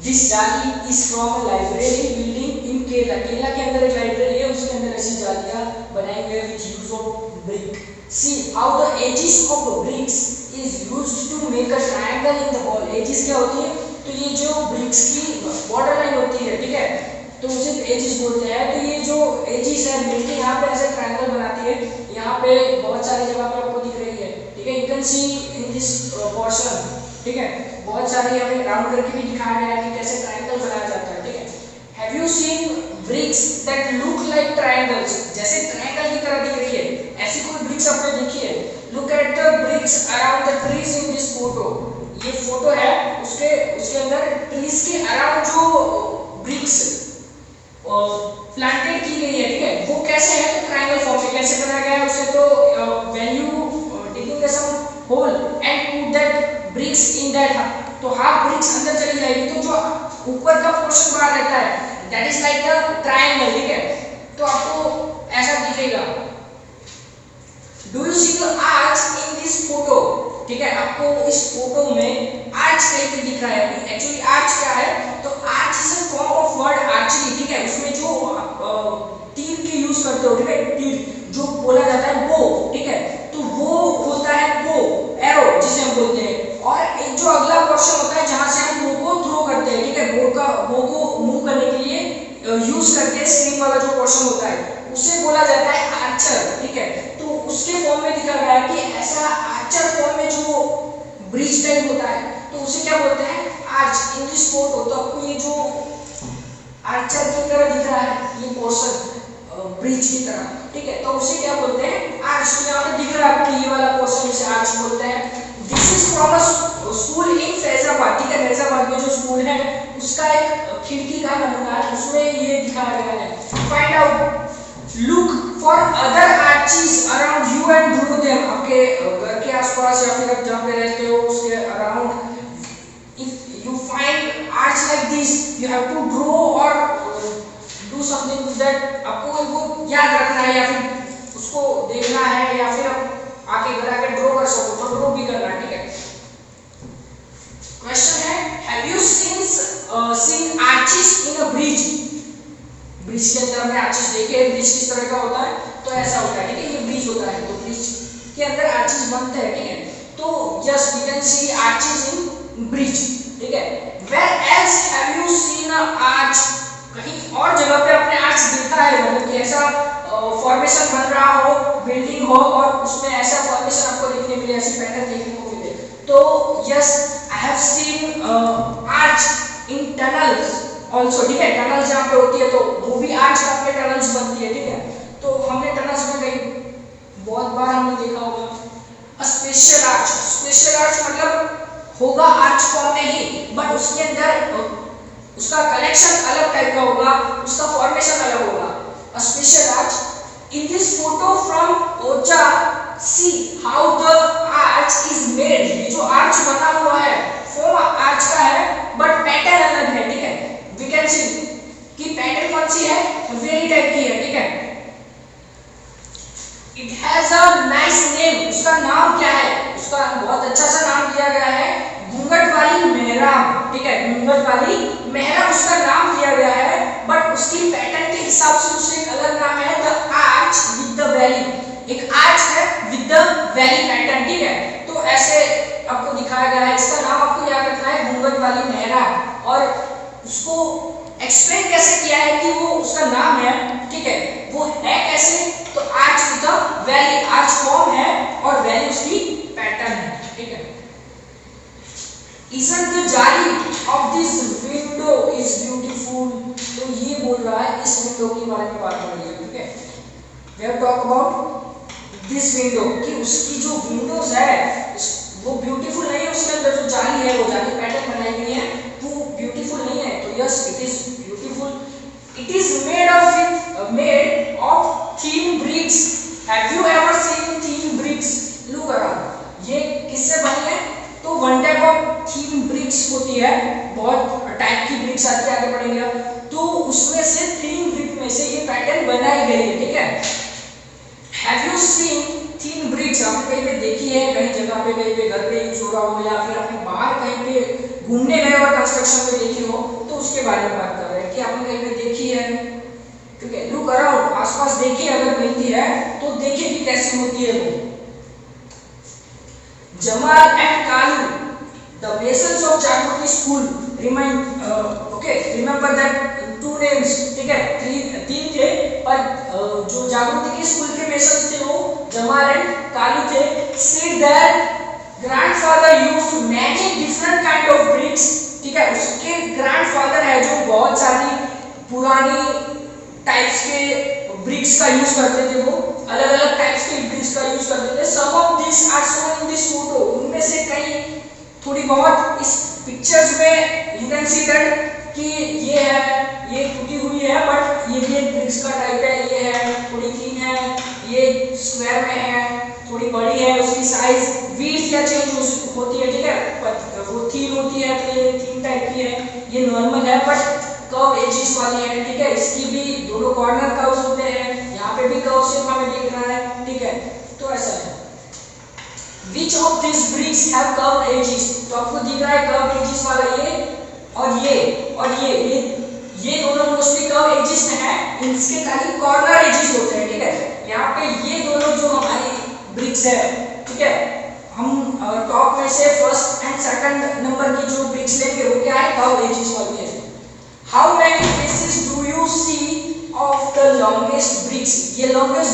This जाली is from a library building in Kerala. Kerala के अंदर एक लाइब्रेरी है, उसके अंदर ऐसी जालियां बनाई गई with use of brick. See how the edges of bricks is used to make a triangle in the wall. Edges क्या होती है? तो ये जो ब्रिक्स की बॉर्डर लाइन होती है, ठीक है, तो उसे एजेस बोलते हैं। तो ये जो एजेस है मिलके यहाँ पे ऐसे ट्रायंगल बनाती है। यहाँ पे बहुत सारी जगह पे आपको दिख रही है, ठीक है, you can see in this portion, ठीक है, बहुत सारी हमें राउंड करके भी दिखाया गया है कि कैसे ट्रायंगल बनाया जाता है, ठीक है। Have you seen bricks that look like triangles? जैसे ट्रायंगल की तरह दिख रही है, ऐसी कोई ब्रिक्स आपने देखी है? Look at the bricks around the trees in this photo. ये फोटो है, उसके उसके अंदर ट्रीज के अराउंड जो ब्रिक्स प्लांटेड की गई है, ठीक है, वो कैसे है? तो ट्रायंगल फॉर्म में कैसे बनाया गया है उसे? तो when you digging some hole and put that bricks in that, तो हाफ ब्रिक्स अंदर चली जाएगी, तो जो ऊपर का पोर्शन बाहर रहता है that is like a triangle, ठीक है। तो आपको ऐसा दिखेगा। Do you see the arch in this photo? ठीक है, आपको इस फोटो में आर्च कहीं पे दिख रहा है। एक्चुअली आर्च क्या है? तो arch is a form of word archery, ठीक है, उसमें जो तीर के यूज करते हो, ठीक है, तीर जो बोला जाता है वो, ठीक है, तो वो होता है वो एरो जिसे हम बोलते हैं। और एक जो अगला पोर्शन होता है जहां से हम वो को थ्रो करते हैं, ठीक है, वो को मूव करने के लिए यूज करते हैं स्ट्रिंग वाला जो पोर्शन होता है, उसे बोला जाता है आर्चर, ठीक है। तो उसके फॉर्म में दिखा गया है कि ऐसा आर्चर फॉर्म में जो ब्रिज टाइप होता है तो उसे क्या बोलते हैं? Arch in this photo. तो आपको ये जो आर्चर की तरह दिख रहा है ये पोर्शन ब्रिज की तरह, ठीक है, तो उसे क्या बोलते हैं? आर्च। तो यहाँ पे दिख रहा है आपको ये वाला पोर्शन, इसे आर्च बोलते हैं। This is from a school इन फैजाबाद, ठीक है, फैजाबाद में जो स्कूल है उसका एक खिड़की का नमूना है, उसमें ये दिखाया गया है। Find out, look for other arches around you and draw them. आपके घर के आसपास या फिर आप जहाँ पे रहते हो उसके around if you find arch like this you have to draw और डू समथिंग विद दैट। आपको वो याद रखना है या फिर उसको देखना है या फिर आप आके घर आके ड्रॉ कर सको तो ड्रॉ भी करना, ठीक है। क्वेश्चन है, have you scene arches in a bridge? Bridge के अंदर हमने आर्चेस देखे हैं। ब्रिज किस तरह का होता है? तो ऐसा होता है, ठीक है, ये ब्रिज होता है, तो ब्रिज के अंदर आर्चेस बनते हैं, ठीक है। तो yes we can see arches in bridge, ठीक है। Where else have you seen a arch? कहीं और जगह पे आपने आर्च देखा है? मतलब कि ऐसा फॉर्मेशन बन रहा हो, बिल्डिंग हो और उसमें ऐसा फॉर्मेशन आपको देखने मिले, ऐसी पैटर्न देखने को मिले? तो yes I have seen arch in tunnels also, ठीक है, टनल्स जहाँ पे होती है तो वो भी आर्च टाइप में टनल्स बनती है, ठीक है। तो हमने टनल्स में कहीं बहुत बार हमने देखा होगा। स्पेशल आर्च, स्पेशल आर्च मतलब होगा आर्च फॉर्म में ही बट उसके अंदर उसका कलेक्शन अलग टाइप का होगा, उसका फॉर्मेशन अलग होगा। Special arch in this photo from Ocha, C how the arch is made. ये जो आर्च बना हुआ है फॉर्म आर्च का है बट पैटर्न अलग है, ठीक है। वी कैन सी कि पैटर्न कौन सी है? वेरी टाइप की है, ठीक है। It has a nice name, उसका नाम क्या है? उसका बहुत अच्छा सा नाम दिया गया है, घूंघट वाली मेहराब, ठीक है, घूंघट वाली मेहराब उसका नाम दिया गया है। बट उसकी पैटर्न के हिसाब से उसका एक अलग नाम है, the arch with the valley. एक आर्च है विद द वैली पैटर्न, ठीक है। तो ऐसे आपको दिखाया गया है, इसका नाम आपको याद रखना है, घूंघट वाली मेहराब। और उसको एक्सप्लेन कैसे किया है कि वो उसका नाम है, ठीक है, वो है कैसे? तो arch with the valley, arch form है और वैली उसकी पैटर्न है, ठीक है। Isn't the jali of this window is beautiful? तो ये बोल रहा है इस विंडो के बारे में बात हो रही है, ठीक है। We have talk about this window कि उसकी जो विंडोज है वो ब्यूटीफुल नहीं है, उसके अंदर जो जाली है वो जाली पैटर्न बनाई गई है वो ब्यूटीफुल नहीं है। तो yes it is beautiful. It is made of thin bricks. Have you ever seen thin bricks? Look around, ये किससे बनी है? तो one type of thin bricks होती है, बहुत टाइप की ब्रिक्स आती है, आगे बढ़ेंगे तो उसमें से थिन ब्रिक में से ये पैटर्न बनाई गई है, ठीक है। Have you seen thin bricks? आपने कहीं पे देखी है, कहीं जगह पे, कहीं पे घर पे यूज हो रहा हो या फिर आपने बाहर कहीं पे घूमने गए और कंस्ट्रक्शन में देखी हो तो उसके बारे में बात कर रहे हैं कि आपने कहीं पे देखी है, ठीक है। लुक अराउंड, आसपास देखिए, अगर मिलती है तो देखिए कि कैसी होती है वो। Jamal and Kalu, the masons of Jagrati school remember that two names, ठीक है, तीन थे, पर जो जागृति के स्कूल के मेसन्स थे वो जमाल एंड कालू थे। said that grandfather used many different kind of bricks, ठीक है, उसके ग्रैंडफादर है जो बहुत सारी पुरानी टाइप्स के ब्रिक्स का यूज करते थे, वो अलग अलग टाइप्स के ब्रिक्स का यूज करते थे। Some of this are shown in this photo, उनमें से कई थोड़ी बहुत इस पिक्चर्स में यू कैन सी दैट कि ये है, ये टूटी हुई है, बट ये भी एक ब्रिक्स का टाइप है। ये है थोड़ी थिन है, ये स्क्वायर में है, थोड़ी बड़ी है, उसकी साइज विड्थ या चेंज होती है, ठीक है, वो थिन होती है तो ये थिन टाइप की है, ये नॉर्मल है बट कर्व एजेस वाली है, ठीक है। इसकी भी दोनों कॉर्नर कर्व्स होते हैं, यहाँ पे भी कर्व शेप हमें दिख रहा है, ठीक है, तो ऐसा है। Which of these bricks have curved edges, तो आपको दिख रहा है कर्व एजेस वाला ये और ये दोनों मोस्टली कर्व एजेस में है, इनके खाली कॉर्नर एजेस होते हैं, ठीक है। यहाँ पे ये दोनों जो हमारी ब्रिक्स है, ठीक है, हम टॉप में से फर्स्ट एंड सेकंड नंबर की जो ब्रिक्स लेंगे वो क्या है, कर्व एजेस वाली है। How many faces do you see of the longest bricks, ये longest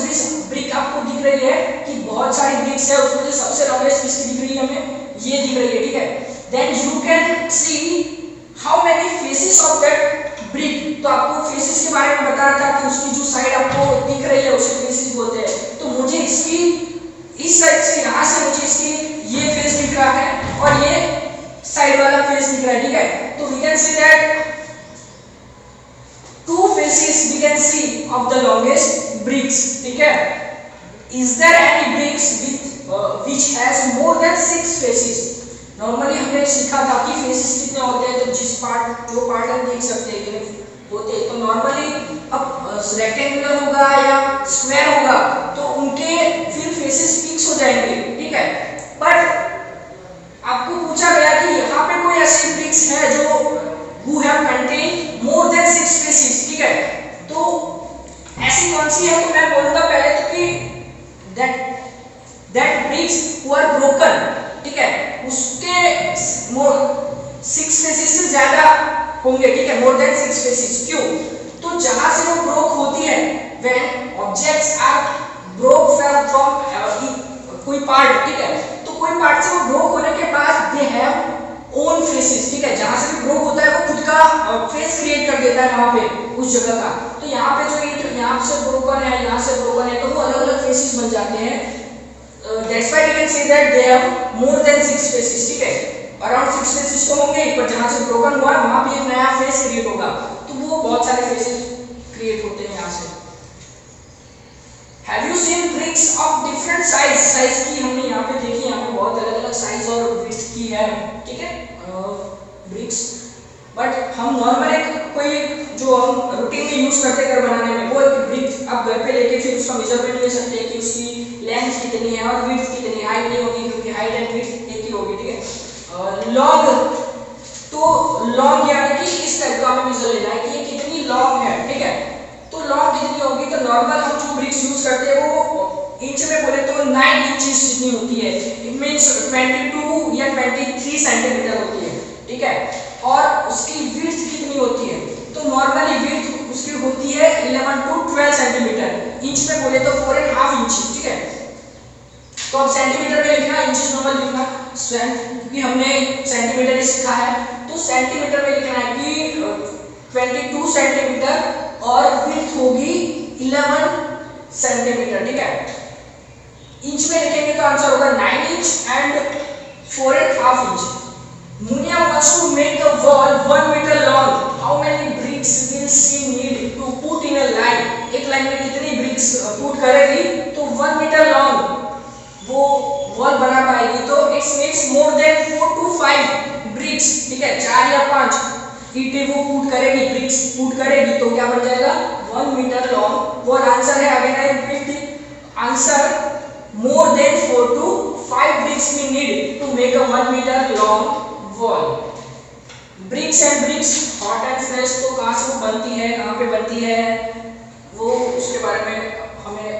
brick आपको दिख रही है कि बहुत सारी bricks है, उसमें से सबसे longest किसकी दिख रही है हमें, ये दिख रही है, ठीक है। Then you can see how many faces of that brick, तो आपको faces के बारे में बताना था कि उसकी जो साइड आपको दिख रही है उसे faces बोलते हैं। तो मुझे इसकी इस साइड से, यहाँ से मुझे इसकी ये फेस दिख रहा है और ये साइड वाला फेस दिख रहा है, ठीक है। तो we can see that two faces we can see of the longest bricks, ठीक है। Is there any bricks which has more than 6 faces? Normally हमने सीखा था कि फेसेस कितने होते हैं, तो जो पार्ट हम देख सकते हैं होते हैं, तो नॉर्मली अब रेक्टेंगुलर होगा या स्क्वायर होगा तो उनके फिर फेसेस फिक्स हो जाएंगे, ठीक है। बट आपको पूछा गया कि यहाँ पे कोई ऐसी ब्रिक्स है जो who have contained more than 6 faces, ठीक है, तो ऐसी कौन सी है, तो मैं बोलूंगा पहले तो कि that bricks who are broken, ठीक है, उसके 6 faces से ज्यादा होंगे, ठीक है, more than 6 faces। क्यों, तो जहां से वो ब्रोक होती है, when objects are broke from कोई पार्ट, ठीक है, तो कोई पार्ट से वो ब्रोक होने के बाद they have ओन फेसेस, ठीक है, जहां से भी ब्रोक होता है वो खुद का फेस क्रिएट कर देता है वहां पे उस जगह का। तो यहाँ पे जो यहाँ से ब्रोकन है, यहाँ से ब्रोकन है, तो वो अलग अलग फेसेस बन जाते हैं। That's why we can say that they have more than 6 faces, ठीक है, अराउंड 6 फेसेस तो होंगे, पर जहां से ब्रोकन हुआ है वहां भी एक नया फेस क्रिएट होगा, तो वो बहुत सारे फेसेस क्रिएट होते हैं यहाँ से। Have you seen bricks of different size? Size की हमने यहाँ पे देखी, यहाँ पे बहुत अलग अलग साइज और विड्थ की है, ठीक है, ब्रिक्स। बट हम नॉर्मल कोई जो हम रूटीन में यूज करते हैं घर बनाने में, वो एक ब्रिक आप घर पे लेके फिर उसका मेजरमेंट ले सकते हैं कि उसकी लेंथ कितनी है और विड्थ कितनी है, हाइट नहीं होगी क्योंकि हाइट एंड विड्थ एक ही होगी, ठीक है। लॉन्ग, तो लॉन्ग यानी कि इस टाइप का हमें मेजर लेना है कि ये कितनी लॉन्ग है, ठीक है, तो लॉन्ग कितनी होगी, तो नॉर्मल हम जो ब्रिक्स यूज करते हैं वो इंच में बोले तो 9 इंचेस जितनी होती है, इट मींस 22 या 23 सेंटीमीटर होती है, ठीक है। और उसकी विड्थ कितनी होती है, तो नॉर्मली विड्थ उसकी होती है 11 to 12 सेंटीमीटर, इंच में बोले तो 4.5 इंच, ठीक है। तो अब सेंटीमीटर में लिखना, इंचेस नॉर्मल लिखना, क्योंकि हमने सेंटीमीटर ही सीखा है, तो सेंटीमीटर में लिखना है कि 22 सेंटीमीटर और विड्थ होगी 11 सेंटीमीटर, ठीक है। इंच में लिखेंगे तो आंसर होगा 9 inch and 4.5 inch. Munia wants to make a wall 1 meter long. How many bricks will she need to put in a line? एक लाइन में कितनी bricks पुट करेगी, तो 1 meter long वो वॉल बना पाएगी, तो it needs more than 4 to 5 bricks, ठीक है, 4 या 5 ईंटें वो पुट करेगी, ब्रिक्स पुट करेगी, तो क्या बन जाएगा 1 मीटर लॉन्ग। वो आंसर है, again I repeat answer, more than 4 to 5 bricks we need to make a 1 meter long wall. Bricks and bricks hot and fresh, तो कहाँ से वो बनती है, कहाँ पे बनती है, वो उसके बारे में हमें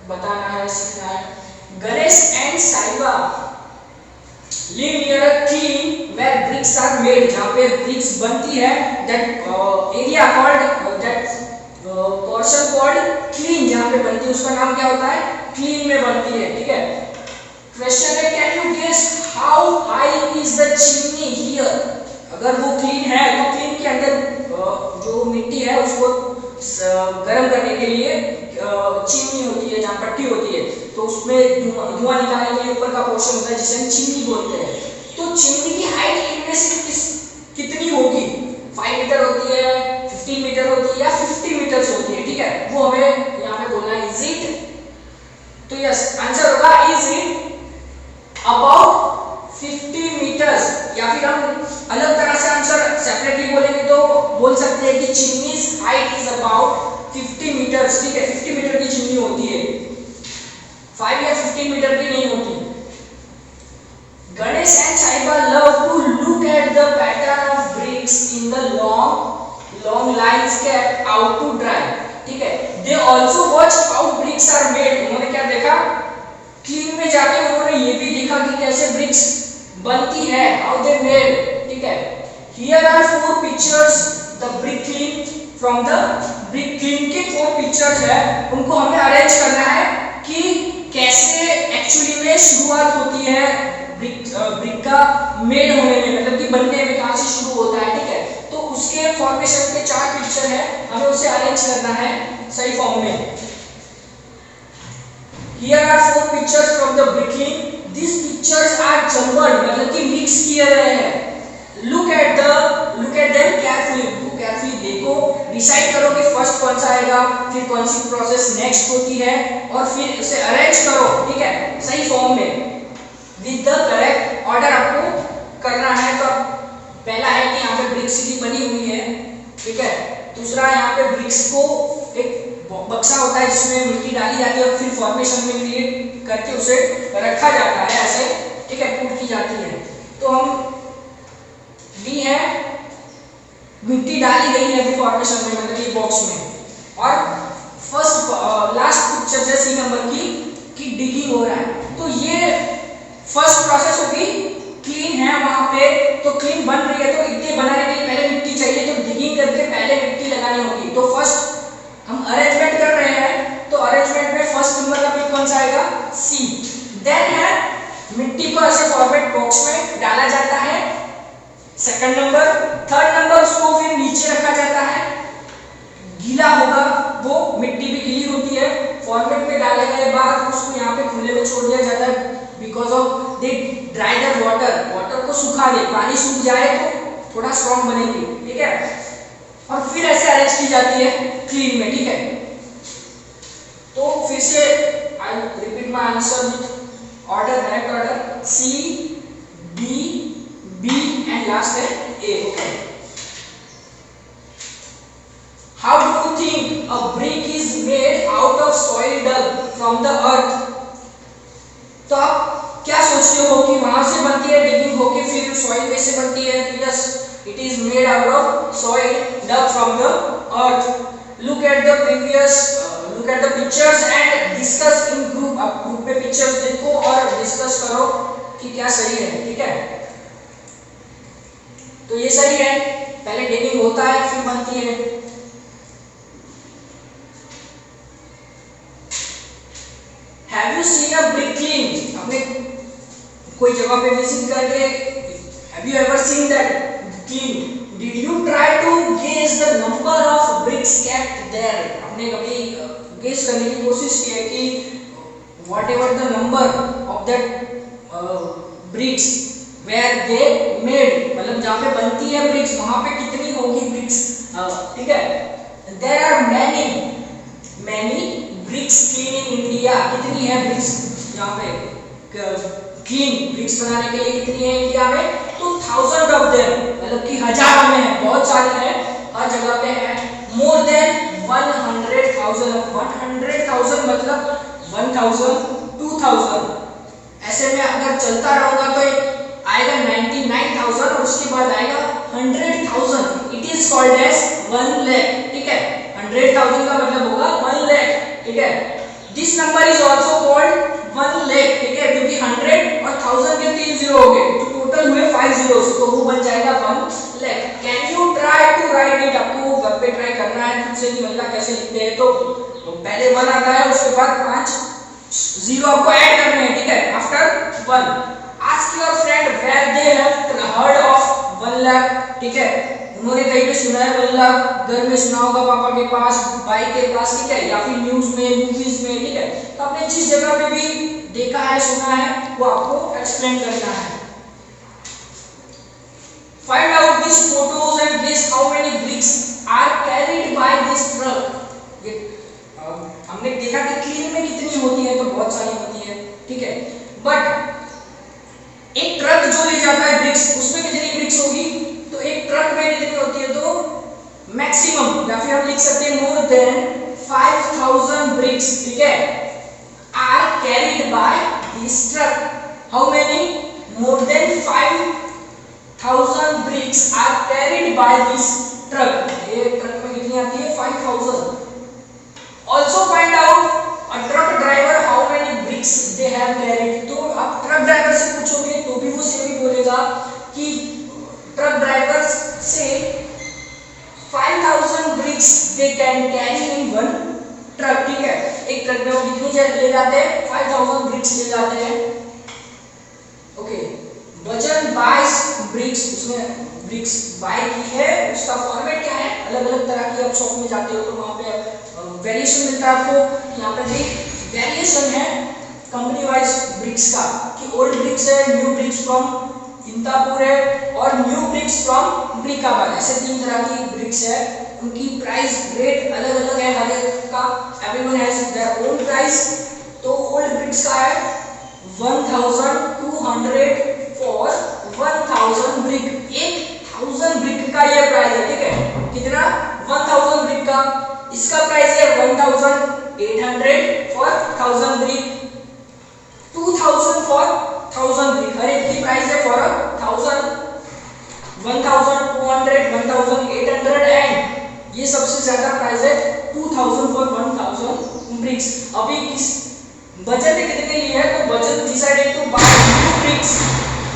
बताना है, सीखना है। Ganesh and साइबा live near a kiln where bricks are made, जहाँ पे bricks बनती है, that area called that portion called kiln, जहाँ पे बनती है उसका नाम क्या होता है, kiln में बनती है, ठीक है। क्वेश्चन है, can you guess how high is the chimney here, अगर वो क्लीन है तो क्लीन के अंदर जो मिट्टी है उसको गर्म करने के लिए चिमनी होती है, जहाँ पट्टी होती है, तो उसमें धुआं निकालने के लिए ऊपर का पोर्शन होता है जिसे हम चिमनी बोलते हैं। तो चिमनी की हाइट इनमें से कितनी होगी, 5 मीटर होती है, 15 मीटर होती है या 50 मीटर होती है, ठीक है, वो हमें यहाँ पे बोलना है। इज इट, तो यस आंसर होगा इज इट अबाउट 50 मीटर्स, या फिर हम अलग तरह से आंसर सेपरेटली बोलेंगे तो बोल सकते हैं कि chimneys height is about 50 metres, ठीक है, 50 मीटर की चिमनी होती है, 5 या 15 मीटर की नहीं होती। Ganesh and Saiba love to look at the pattern of bricks in the long lines kept out to dry, ठीक है। They also watch how bricks are made, उन्होंने क्या देखा, क्लीन में जाके उन्होंने ये भी देखा कि कैसे ब्रिक्स बनती है, हाउ दे मेड, ठीक है। Here are 4 pictures the brick kiln from the brick kiln के 4 पिक्चर्स है, उनको हमें अरेंज करना है कि कैसे एक्चुअली में शुरुआत होती है ब्रिक का मेड होने में, मतलब कि बनने में कहां से शुरू होता है, ठीक है। तो उसके फॉर्मेशन के 4 पिक्चर है, हमें उसे अरेंज करना है सही फॉर्म में। Here are 4 pictures from the bricking. These pictures are jumbled, मतलब कि मिक्स किए गए हैं। Look at them carefully. carefully देखो, डिसाइड करो कि फर्स्ट कौन सा आएगा, फिर कौन सी प्रोसेस नेक्स्ट होती है, और फिर उसे अरेंज करो, ठीक है, सही फॉर्म में विद द करेक्ट ऑर्डर आपको करना है। तो पहला है कि यहाँ पे ब्रिक सिटी बनी हुई है, ठीक है। दूसरा यहाँ पे ब्रिक्स को एक बक्सा होता है जिसमें मिट्टी डाली जाती है और फिर फॉर्मेशन में क्रिएट करके उसे रखा जाता है ऐसे, ठीक है, पुट की जाती है। तो हम बी है, मिट्टी डाली गई है फॉर्मेशन में, मतलब ये बॉक्स में, और फर्स्ट लास्ट पिक्चर है सी नंबर की डिगिंग हो रहा है। तो ये फर्स्ट प्रोसेस होगी, क्लीन है वहां पे, तो क्लीन बन रही है, तो इतने बनाने के लिए पहले मिट्टी चाहिए, तो डिगिंग करके पहले मिट्टी लगानी होगी। तो फर्स्ट हम अरेंजमेंट कर रहे हैं, तो अरेंजमेंट में फर्स्ट नंबर का पिक कौन सा आएगा, सी। देन है मिट्टी को ऐसे फॉर्मेट बॉक्स में डाला जाता है, सेकंड नंबर। थर्ड नंबर उसको फिर नीचे रखा जाता है, गीला होगा, वो मिट्टी भी गीली होती है, फॉर्मेट में डाले गए बाद उसको यहाँ पे खुले में छोड़ दिया जाता है, because of they dry the water को सुखा दे, पानी सूख जाए तो थोड़ा स्ट्रॉन्ग बनेगी, ठीक है, और फिर ऐसे अरेंज की जाती है क्लीन में, ठीक है। तो फिर से I repeat my answer with order, correct order, C, D, B and last है A, okay. How do you think a brick is made out of soil dug from the earth, तो आप क्या सोचते हो कि वहां से बनती है डिगिंग होके फिर सॉइल में से बनती है? Yes, it is made out of soil dug from the earth. Look at the pictures and discuss in group. आप ग्रुप में पिक्चर्स देखो और डिस्कस करो कि क्या सही है, ठीक है। तो ये सही है, पहले डिगिंग होता है फिर बनती है। Have you seen a brick kiln? आपने कोई जगह पे विजिट करके have you ever seen that kiln? Did you try to guess the number of bricks kept there? आपने कभी गेस करने की कोशिश की है कि whatever the number of that bricks where they made, मतलब जहाँ पे बनती है bricks वहाँ पे कितनी होगी bricks, ठीक है। There are many bricks kiln in India. कितनी है bricks यहाँ पे क्लीन ब्रिक्स बनाने के लिए कितनी है इंडिया में? तो 1000 ऑफ देम, मतलब कि हजारों में है, बहुत सारी है, हर जगह पे है। मोर देन 100,000, 100,000 मतलब 1000, 2000, ऐसे में अगर चलता रहूंगा तो आएगा 99,000 और उसके बाद आएगा 100,000, it is called as 1 lakh. ठीक है, 100,000 का मतलब होगा 1 लाख। ठीक है, this number is also called 1 lakh. ठीक है, क्योंकि 100 और 1000 के 3 जीरो हो गए तो टोटल हुए 5 zeros, तो वो बन जाएगा 1 lakh. Can you try to write it? आपको घर पे ट्राई करना है खुद से कि मतलब कैसे लिखते हैं। तो पहले 1 आता है, उसके बाद 5 जीरो आपको ऐड करने हैं। ठीक है, after 1 ask your friend where they have heard of 1 lakh. ठीक है, उन्होंने कहीं पे सुना है 1 लाख, घर में सुना होगा पापा के पास, भाई के पास, ठीक है, या फिर न्यूज में, मूवीज में। ठीक है, तो आपने जिस जगह पे भी देखा है, सुना है, वो आपको एक्सप्लेन करना है। Find out this photos and guess how many bricks are carried by this truck. ये हमने देखा कि क्लीन में कितनी होती है, तो बहुत सारी होती है। ठीक है, बट एक ट्रक जो ले जाता है ब्रिक्स, उसमें कितनी ब्रिक्स होगी? तो एक ट्रक में कितनी होती है? तो मैक्सिमम, या फिर हम लिख सकते हैं मोर देन 5000 ब्रिक्स। ठीक है, are carried by this truck. How many? More than 5000 bricks are carried by this truck। ये ट्रक में कितनी आती है? 5000। Also find out a truck driver how many bricks they have carried। तो आप ट्रक ड्राइवर से पूछोगे तो भी वो सेम ही बोलेगा कि ट्रक ड्राइवर से 5000 bricks they can carry in one truck। ठीक है, एक ट्रक में वो कितनी ले जाते हैं? 5000 bricks ले जाते हैं। ओके, वजन 22 ब्रिक्स, उसमें ब्रिक्स बाय की है, उसका फॉर्मेट क्या है? अलग अलग तरह की आप शॉप में जाते हो तो वहाँ पे वेरिएशन मिलता है आपको। यहाँ पे भी वेरिएशन है कंपनी वाइज ब्रिक्स का, कि ओल्ड ब्रिक्स है, न्यू ब्रिक्स फ्रॉम इंतापुर है, और न्यू ब्रिक्स फ्रॉम ब्रिकाबाद। ऐसे 3 तरह की ब्रिक्स है, उनकी प्राइस रेट अलग अलग है हर एक का। Everyone has their own price. तो ओल्ड ब्रिक्स का है 1200 फॉर 1000 ब्रिक। 1000 ब्रिक का ये प्राइस है। ठीक है, कितना? 1000 ब्रिक का। इसका प्राइस है 1800 फॉर 1000 ब्रिक, 2000 फॉर 1000 ब्रिक। हर एक की प्राइस है फॉर 1000, 1200, 1800 एंड ये सबसे ज्यादा प्राइस है 2000 फॉर 1000 ब्रिक्स। अभी किस बजट ने कितने लिए है? तो budget decided to buy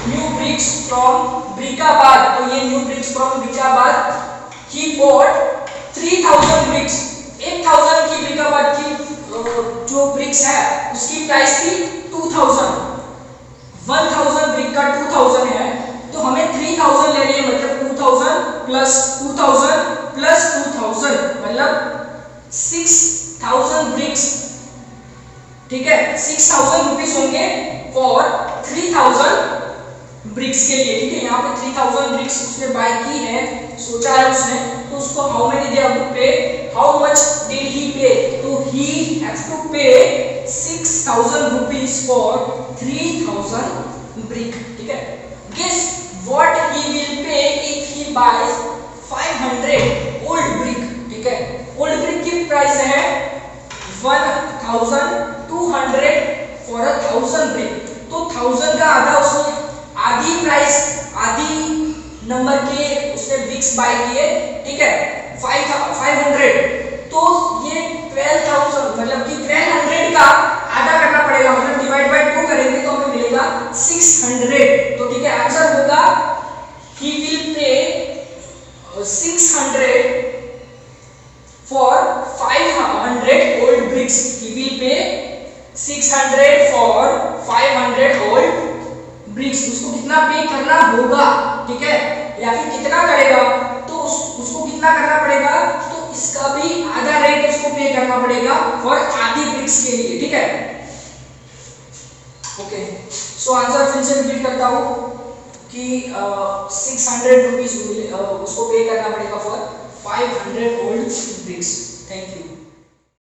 new bricks from Brickabad. तो ये new bricks from Brickabad he bought 3000 bricks. 1000 की ब्रिकाबाद की जो ब्रिक्स है उसकी प्राइस थी 2000। 1000 ब्रिक का 2000 है, तो हमें 3000 लेनी है, मतलब 2000 प्लस 2000 प्लस 2000 मतलब 6000 ब्रिक्स। ठीक है, 6000 रुपीस होंगे फॉर 3000 ब्रिक्स के लिए। ठीक है, यहाँ पे 3000 ब्रिक्स उसने बाय की है, सोचा है उसने, तो उसको how many they have to pay, how much did he pay? तो ही हैव टू पे 6000 रुपीस फॉर 3000 ब्रिक। ठीक है, guess what he will pay if he buy 500 old brick. ठीक है, ओल्ड ब्रिक की प्राइस है 1200 फॉर 1000 ब्रिक। तो 1000 का आधा उसने, आधी प्राइस, आधी नंबर के उसने ब्रिक्स बाय किए। ठीक है, 500, तो ये 12000 मतलब कि 1200 का आधा करना पड़ेगा, मतलब डिवाइड बाय 2 करेंगे तो हमें मिलेगा 600। तो ठीक है, आंसर होगा ही विल पे 600 for 500 old bricks। He will pay 600 for 500 old bricks। उसको कितना पे करना होगा? ठीक है, या फिर कितना करेगा? तो उसको कितना करना पड़ेगा? तो इसका भी आधा रेट उसको पे करना पड़ेगा फॉर आधी ब्रिक्स के लिए। ठीक है, ओके, सो आंसर फिर से रिपीट करता हूँ कि 600 रुपीज उसको पे करना पड़ेगा for 500 old bricks। Thank you.